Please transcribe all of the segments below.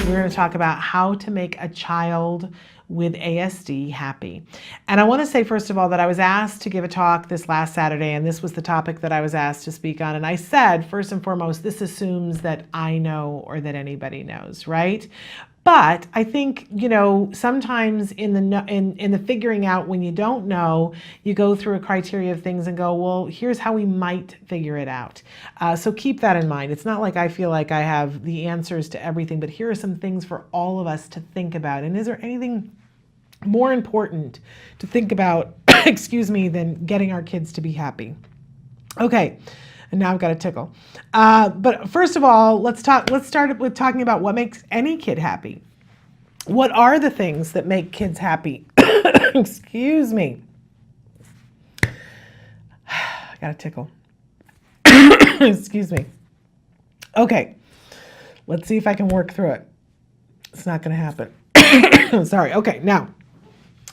we're going to talk about how to make a child with ASD happy. And I want to say, first of all, that I was asked to give a talk this last Saturday, and this was the topic that I was asked to speak on. And I said, first and foremost, this assumes that I know or that anybody knows, right? But I think, sometimes in the figuring out when you don't know, you go through a criteria of things and go, well, here's how we might figure it out. So keep that in mind. It's not like I feel like I have the answers to everything, but here are some things for all of us to think about. And is there anything more important to think about, excuse me, than getting our kids to be happy? Okay. And now I've got a tickle. But first of all, let's start with talking about what makes any kid happy. What are the things that make kids happy? Excuse me. I got a tickle. Excuse me. Okay. Let's see if I can work through it. It's not going to happen. Sorry. Okay. Now,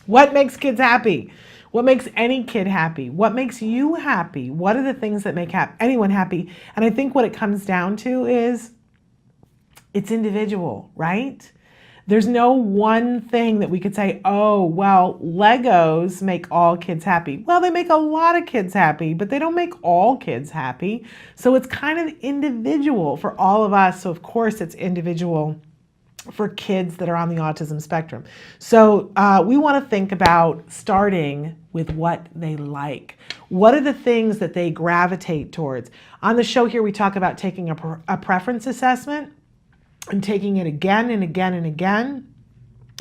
what makes kids happy? What makes any kid happy? What makes you happy? What are the things that make anyone happy? And I think what it comes down to is it's individual, right? There's no one thing that we could say, oh, well, Legos make all kids happy. Well, they make a lot of kids happy, but they don't make all kids happy. So it's kind of individual for all of us. So of course it's individual for kids that are on the autism spectrum. So we want to think about starting with what they like. What are the things that they gravitate towards? On the show here, we talk about taking a preference assessment and taking it again and again and again.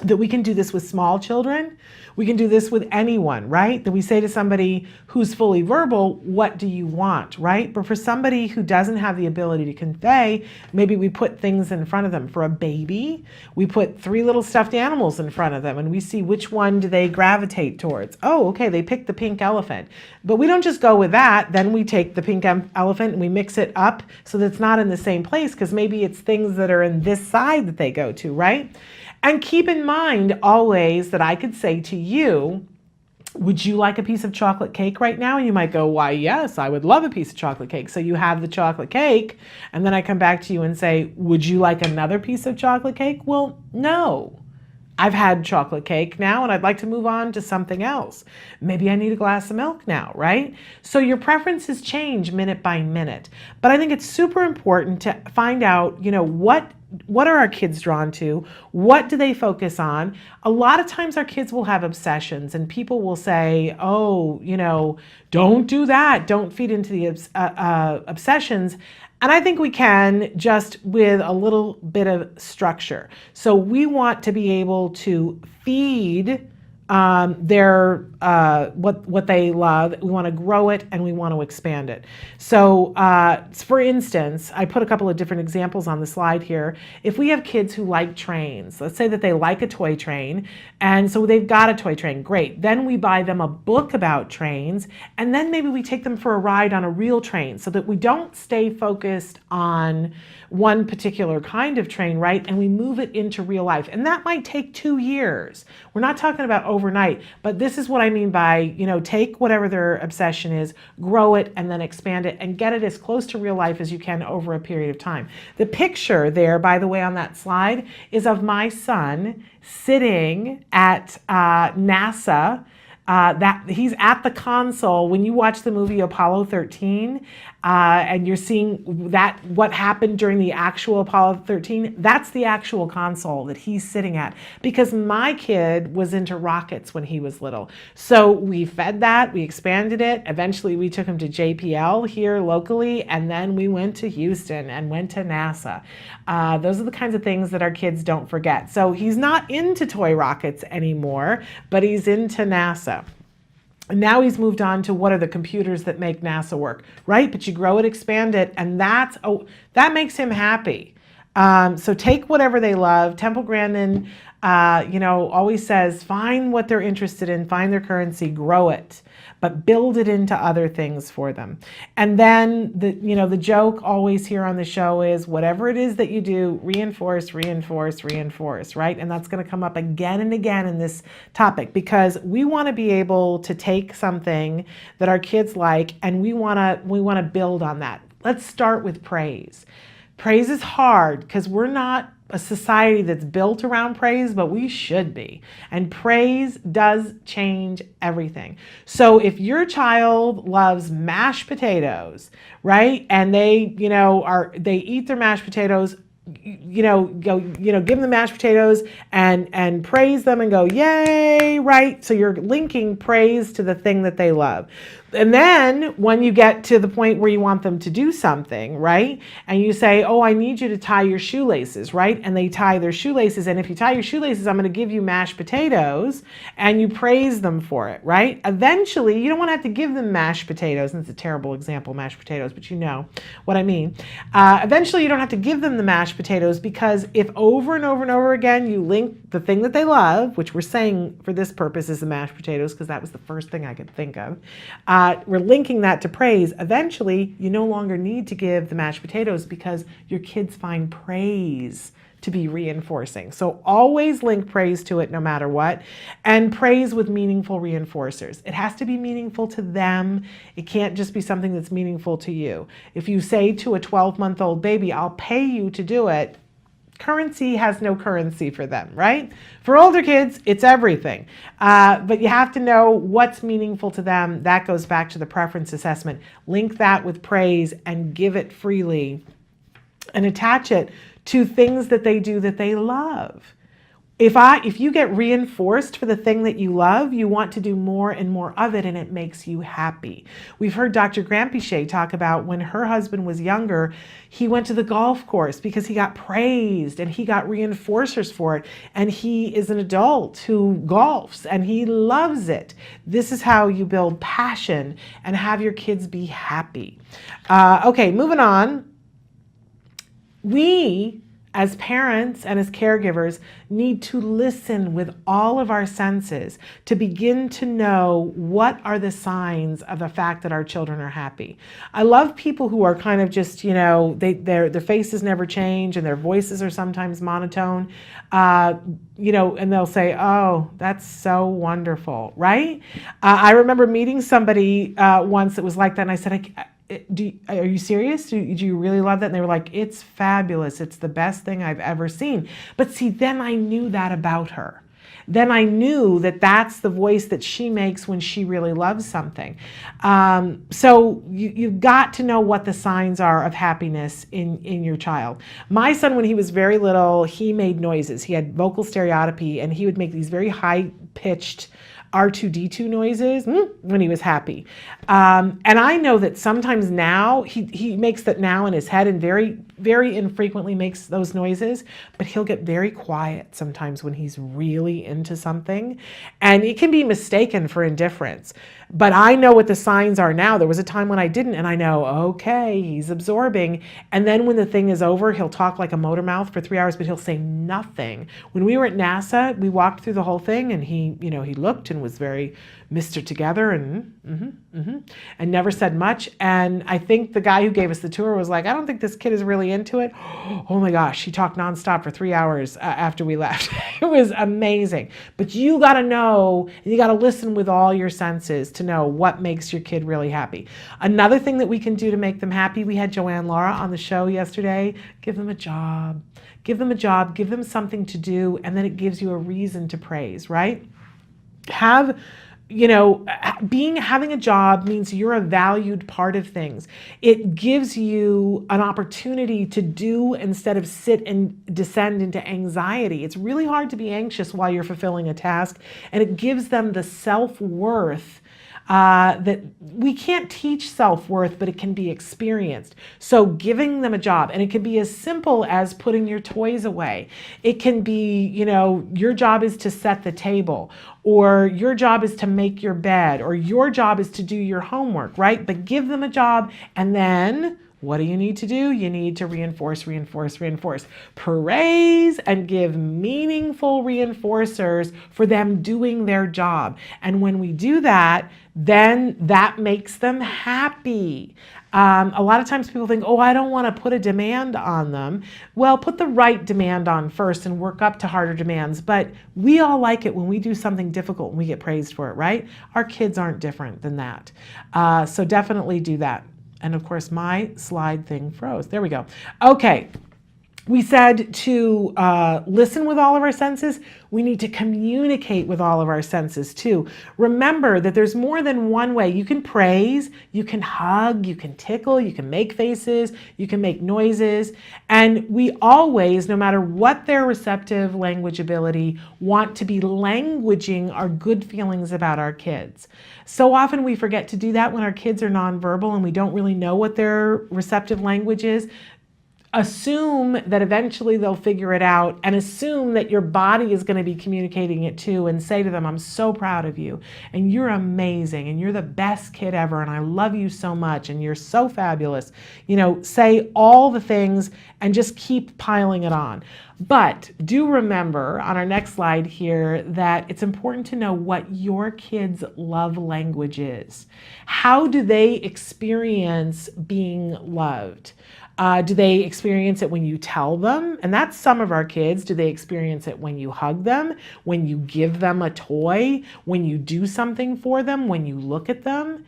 That we can do this with small children. We can do this with anyone, right? That we say to somebody who's fully verbal, what do you want, right? But for somebody who doesn't have the ability to convey, maybe we put things in front of them. For a baby, we put 3 little stuffed animals in front of them and we see which one do they gravitate towards. Oh, okay, they picked the pink elephant. But we don't just go with that. Then we take the pink elephant and we mix it up so that it's not in the same place because maybe it's things that are in this side that they go to, right? And keep in mind always that I could say to you, would you like a piece of chocolate cake right now? And you might go, why, yes, I would love a piece of chocolate cake. So you have the chocolate cake, and then I come back to you and say, would you like another piece of chocolate cake? Well, no. I've had chocolate cake now and I'd like to move on to something else. Maybe I need a glass of milk now, right? So your preferences change minute by minute. But I think it's super important to find out, what are our kids drawn to? What do they focus on? A lot of times our kids will have obsessions and people will say, oh, don't do that. Don't feed into the obsessions. And I think we can just with a little bit of structure. So we want to be able to feed their what they love. We want to grow it and we want to expand it. So for instance, I put a couple of different examples on the slide here. If we have kids who like trains, let's say that they like a toy train, and so they've got a toy train, great. Then we buy them a book about trains, and then maybe we take them for a ride on a real train so that we don't stay focused on one particular kind of train, right? And we move it into real life. And that might take 2 years. We're not talking about overnight, but this is what I mean by, take whatever their obsession is, grow it, and then expand it and get it as close to real life as you can over a period of time. The picture there, by the way, on that slide is of my son sitting at NASA. That he's at the console when you watch the movie Apollo 13 and you're seeing that what happened during the actual Apollo 13, that's the actual console that he's sitting at, because my kid was into rockets when he was little. So we fed that, we expanded it. Eventually we took him to JPL here locally, and then we went to Houston and went to NASA. Those are the kinds of things that our kids don't forget. So he's not into toy rockets anymore, but he's into NASA. Now he's moved on to what are the computers that make NASA work, right? But you grow it, expand it, and that makes him happy. So take whatever they love. Temple Grandin, always says, find what they're interested in, find their currency, grow it, but build it into other things for them. And then the joke always here on the show is whatever it is that you do, reinforce, reinforce, reinforce, right? And that's going to come up again and again in this topic, because we want to be able to take something that our kids like and we want to build on that. Let's start with praise. Praise is hard because we're not a society that's built around praise, but we should be. And praise does change everything. So if your child loves mashed potatoes, right? And they, they eat their mashed potatoes, give them the mashed potatoes and praise them and go, yay, right? So you're linking praise to the thing that they love. And then when you get to the point where you want them to do something, right? And you say, oh, I need you to tie your shoelaces, right? And they tie their shoelaces. And if you tie your shoelaces, I'm going to give you mashed potatoes, and you praise them for it, right? Eventually, you don't want to have to give them mashed potatoes. And it's a terrible example, mashed potatoes, but you know what I mean. Eventually, you don't have to give them the mashed potatoes, because if over and over and over again, you link the thing that they love, which we're saying for this purpose is the mashed potatoes, because that was the first thing I could think of. We're linking that to praise. Eventually, you no longer need to give the mashed potatoes because your kids find praise to be reinforcing. So always link praise to it no matter what, and praise with meaningful reinforcers. It has to be meaningful to them. It can't just be something that's meaningful to you. If you say to a 12-month-old baby, I'll pay you to do it, currency has no currency for them, right? For older kids, it's everything. But you have to know what's meaningful to them. That goes back to the preference assessment. Link that with praise and give it freely, and attach it to things that they do that they love. If you get reinforced for the thing that you love, you want to do more and more of it, and it makes you happy. We've heard Dr. Grampiche talk about when her husband was younger, he went to the golf course because he got praised and he got reinforcers for it. And he is an adult who golfs and he loves it. This is how you build passion and have your kids be happy. Okay, moving on. We, as parents and as caregivers, need to listen with all of our senses to begin to know what are the signs of the fact that our children are happy. I love people who are kind of just, their faces never change and their voices are sometimes monotone, and they'll say, oh, that's so wonderful, right? I remember meeting somebody once that was like that, and I said, are you serious? Do you really love that? And they were like, it's fabulous. It's the best thing I've ever seen. But see, then I knew that about her. Then I knew that that's the voice that she makes when she really loves something. So you've got to know what the signs are of happiness in your child. My son, when he was very little, he made noises. He had vocal stereotypy, and he would make these very high-pitched R2-D2 noises when he was happy. And I know that sometimes now, he makes that now in his head, and very, very infrequently makes those noises, but he'll get very quiet sometimes when he's really into something. And it can be mistaken for indifference. But I know what the signs are now. There was a time when I didn't, and I know, okay, he's absorbing. And then when the thing is over, he'll talk like a motor mouth for 3 hours, but he'll say nothing. When we were at NASA, we walked through the whole thing, and he looked and was very Mr. Together and and never said much. And I think the guy who gave us the tour was like, I don't think this kid is really into it. Oh my gosh, he talked nonstop for 3 hours after we left. It was amazing. But you got to know, and you got to listen with all your senses to know what makes your kid really happy. Another thing that we can do to make them happy, we had Joanne Laura on the show yesterday. Give them a job. Give them a job. Give them something to do, and then it gives you a reason to praise, right? Having a job means you're a valued part of things. It gives you an opportunity to do instead of sit and descend into anxiety. It's really hard to be anxious while you're fulfilling a task, and it gives them the self-worth that we can't teach self-worth, but it can be experienced. So giving them a job, and it can be as simple as putting your toys away. It can be, your job is to set the table, or your job is to make your bed, or your job is to do your homework, right? But give them a job, and then what do you need to do? You need to reinforce. Praise and give meaningful reinforcers for them doing their job. And when we do that, then that makes them happy. A lot of times people think, oh, I don't want to put a demand on them. Well, put the right demand on first and work up to harder demands. But we all like it when we do something difficult and we get praised for it, right? Our kids aren't different than that. So definitely do that. And of course, my slide thing froze. There we go. Okay. We said to listen with all of our senses. We need to communicate with all of our senses too. Remember that there's more than one way. You can praise, you can hug, you can tickle, you can make faces, you can make noises. And we always, no matter what their receptive language ability, want to be languaging our good feelings about our kids. So often we forget to do that when our kids are nonverbal and we don't really know what their receptive language is. Assume that eventually they'll figure it out, and assume that your body is going to be communicating it too, and say to them, I'm so proud of you, and you're amazing, and you're the best kid ever, and I love you so much, and you're so fabulous. You know, say all the things and just keep piling it on. But do remember on our next slide here that it's important to know what your kids' love language is. How do they experience being loved? Do they experience it when you tell them? And that's some of our kids. Do they experience it when you hug them, when you give them a toy, when you do something for them, when you look at them?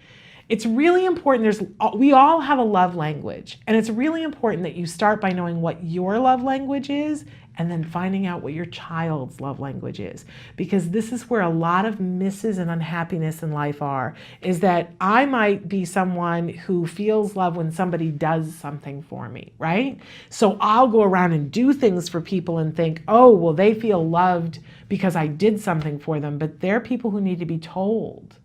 It's really important. We all have a love language, and it's really important that you start by knowing what your love language is and then finding out what your child's love language is. Because this is where a lot of misses and unhappiness in life are, is that I might be someone who feels love when somebody does something for me, right? So I'll go around and do things for people and think, oh, well, they feel loved because I did something for them, but they're people who need to be told.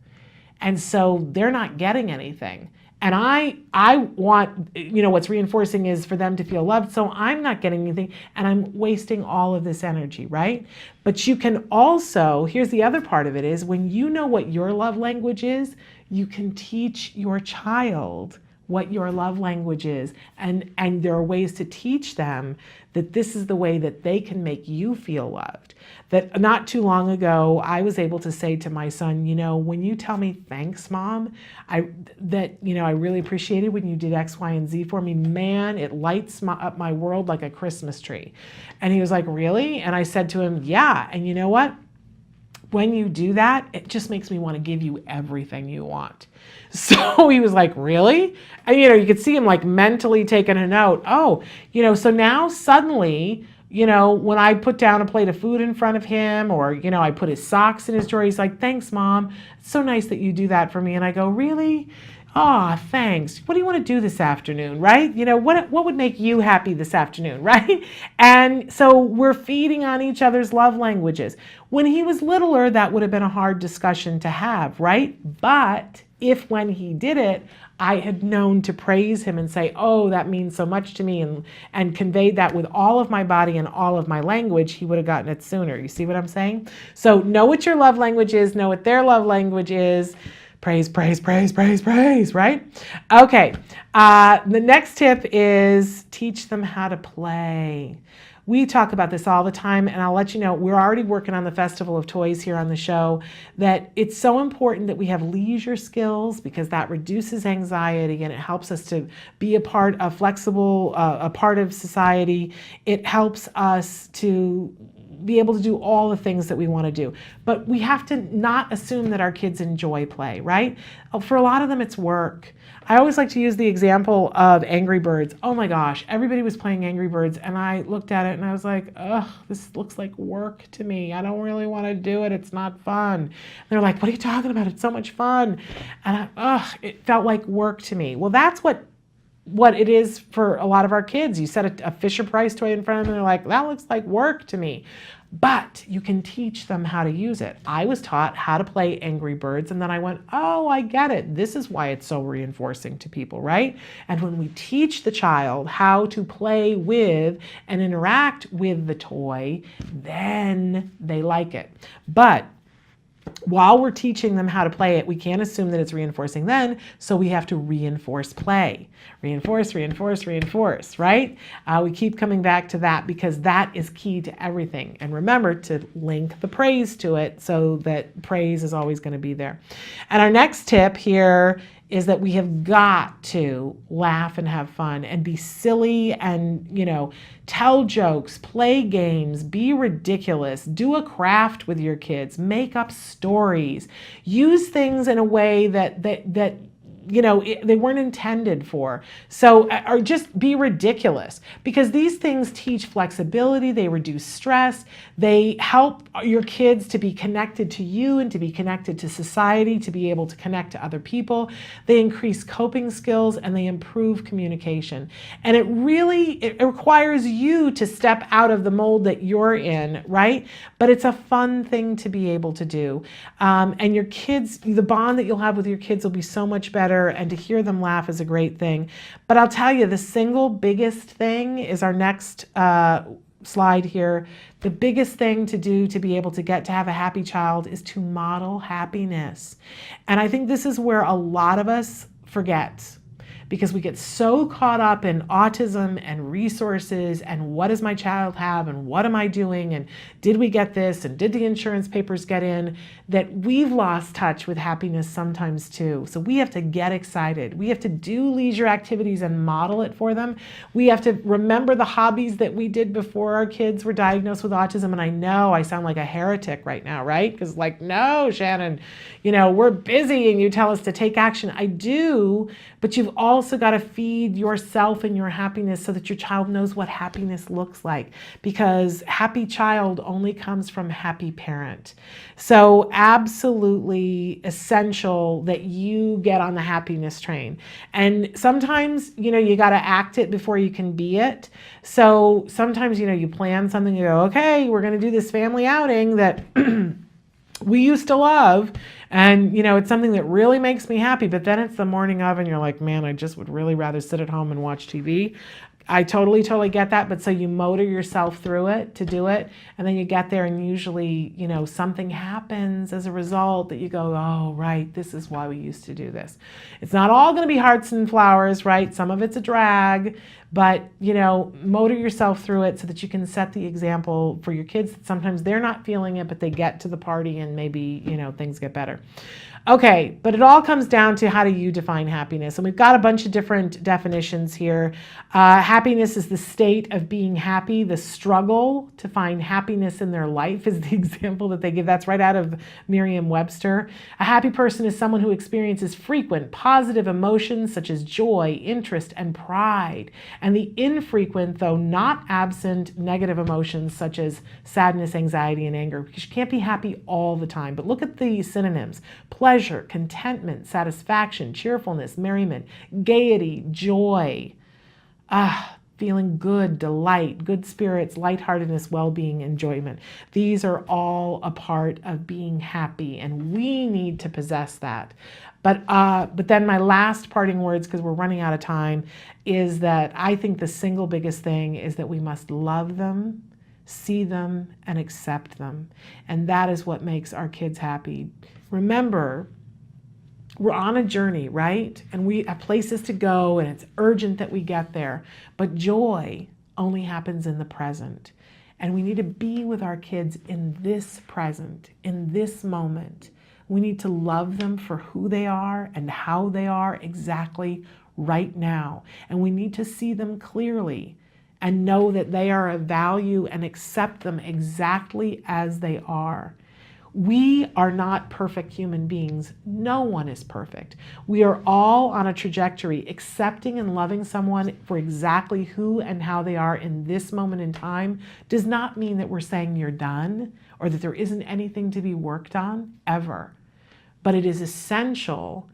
And so they're not getting anything. And I want, what's reinforcing is for them to feel loved. So I'm not getting anything and I'm wasting all of this energy, right? But you can also, here's the other part of it is when you know what your love language is, you can teach your child what your love language is. And there are ways to teach them that this is the way that they can make you feel loved. That not too long ago, I was able to say to my son, when you tell me, thanks, Mom, I really appreciated when you did X, Y, and Z for me. Man, it lights up my world like a Christmas tree. And he was like, really? And I said to him, yeah. And you know what? When you do that, it just makes me want to give you everything you want. So he was like, really? And, you could see him like mentally taking a note. Oh, so now suddenly, when I put down a plate of food in front of him or, I put his socks in his drawer, he's like, thanks, Mom. It's so nice that you do that for me. And I go, really? Oh, thanks. What do you want to do this afternoon, right? What would make you happy this afternoon, right? And so we're feeding on each other's love languages. When he was littler, that would have been a hard discussion to have, right? But if when he did it, I had known to praise him and say, oh, that means so much to me, and conveyed that with all of my body and all of my language, he would have gotten it sooner. You see what I'm saying? So know what your love language is, know what their love language is. Praise, praise, praise, praise, praise, right? Okay, the next tip is teach them how to play. We talk about this all the time, and I'll let you know, we're already working on the Festival of Toys here on the show, that it's so important that we have leisure skills because that reduces anxiety and it helps us to be a part of a part of society. It helps us to be able to do all the things that we want to do. But we have to not assume that our kids enjoy play, right? For a lot of them, it's work. I always like to use the example of Angry Birds. Oh my gosh, everybody was playing Angry Birds and I looked at it and I was like, ugh, this looks like work to me. I don't really want to do it. It's not fun. And they're like, what are you talking about? It's so much fun. And it felt like work to me. Well, that's what it is for a lot of our kids. You set a Fisher-Price toy in front of them and they're like, that looks like work to me. But you can teach them how to use it. I was taught how to play Angry Birds and then I went, oh, I get it. This is why it's so reinforcing to people, right? And when we teach the child how to play with and interact with the toy, then they like it. But while we're teaching them how to play it, we can't assume that it's reinforcing then, so we have to reinforce play. Reinforce, reinforce, reinforce, right? We keep coming back to that because that is key to everything. And remember to link the praise to it so that praise is always going to be there. And our next tip here is that we have got to laugh and have fun and be silly and, tell jokes, play games, be ridiculous, do a craft with your kids, make up stories, use things in a way that they weren't intended for. So, or just be ridiculous, because these things teach flexibility, they reduce stress, they help your kids to be connected to you and to be connected to society, to be able to connect to other people. They increase coping skills and they improve communication. And it requires you to step out of the mold that you're in, right? But it's a fun thing to be able to do. And your kids, the bond that you'll have with your kids will be so much better, and to hear them laugh is a great thing. But I'll tell you, the single biggest thing is our next slide here. The biggest thing to do to be able to get to have a happy child is to model happiness. And I think this is where a lot of us forget, because we get so caught up in autism and resources and what does my child have and what am I doing and did we get this and did the insurance papers get in, that we've lost touch with happiness sometimes too. So we have to get excited. We have to do leisure activities and model it for them. We have to remember the hobbies that we did before our kids were diagnosed with autism. And I know I sound like a heretic right now, right? Because no, Shannon, we're busy and you tell us to take action. I do, but you've also got to feed yourself and your happiness so that your child knows what happiness looks like, because happy child only comes from happy parent. So absolutely essential that you get on the happiness train. And sometimes, you got to act it before you can be it. So sometimes, you plan something, you go, okay, we're going to do this family outing that we used to love. And, it's something that really makes me happy, but then it's the morning of and you're like, man, I just would really rather sit at home and watch TV. I totally get that. But so you motor yourself through it to do it. And then you get there and usually, something happens as a result that you go, oh, right, this is why we used to do this. It's not all going to be hearts and flowers, right? Some of it's a drag, but, motor yourself through it so that you can set the example for your kids. Sometimes they're not feeling it, but they get to the party and maybe, things get better. Okay, but it all comes down to how do you define happiness? And we've got a bunch of different definitions here. Happiness is the state of being happy. The struggle to find happiness in their life is the example that they give. That's right out of Merriam-Webster. A happy person is someone who experiences frequent positive emotions such as joy, interest, and pride. And the infrequent, though not absent, negative emotions such as sadness, anxiety, and anger. Because you can't be happy all the time. But look at the synonyms: pleasure, contentment, satisfaction, cheerfulness, merriment, gaiety, joy, feeling good, delight, good spirits, lightheartedness, well-being, enjoyment. These are all a part of being happy, and we need to possess that. But then my last parting words, because we're running out of time, is that I think the single biggest thing is that we must love them, see them, and accept them. And that is what makes our kids happy. Remember, we're on a journey, right? And we have places to go, and it's urgent that we get there. But joy only happens in the present. And we need to be with our kids in this present, in this moment. We need to love them for who they are and how they are exactly right now. And we need to see them clearly and know that they are of value and accept them exactly as they are. We are not perfect human beings. No one is perfect. We are all on a trajectory. Accepting and loving someone for exactly who and how they are in this moment in time does not mean that we're saying you're done or that there isn't anything to be worked on, ever. But it is essential.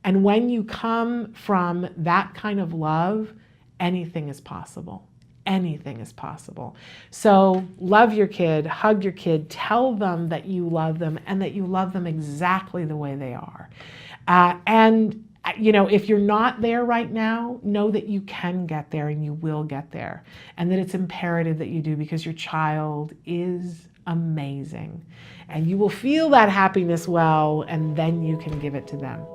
And when you come from that kind of love, anything is possible. Anything is possible. So love your kid, hug your kid, tell them that you love them and that you love them exactly the way they are. And if you're not there right now, know that you can get there and you will get there. And that it's imperative that you do, because your child is amazing. And you will feel that happiness well, and then you can give it to them.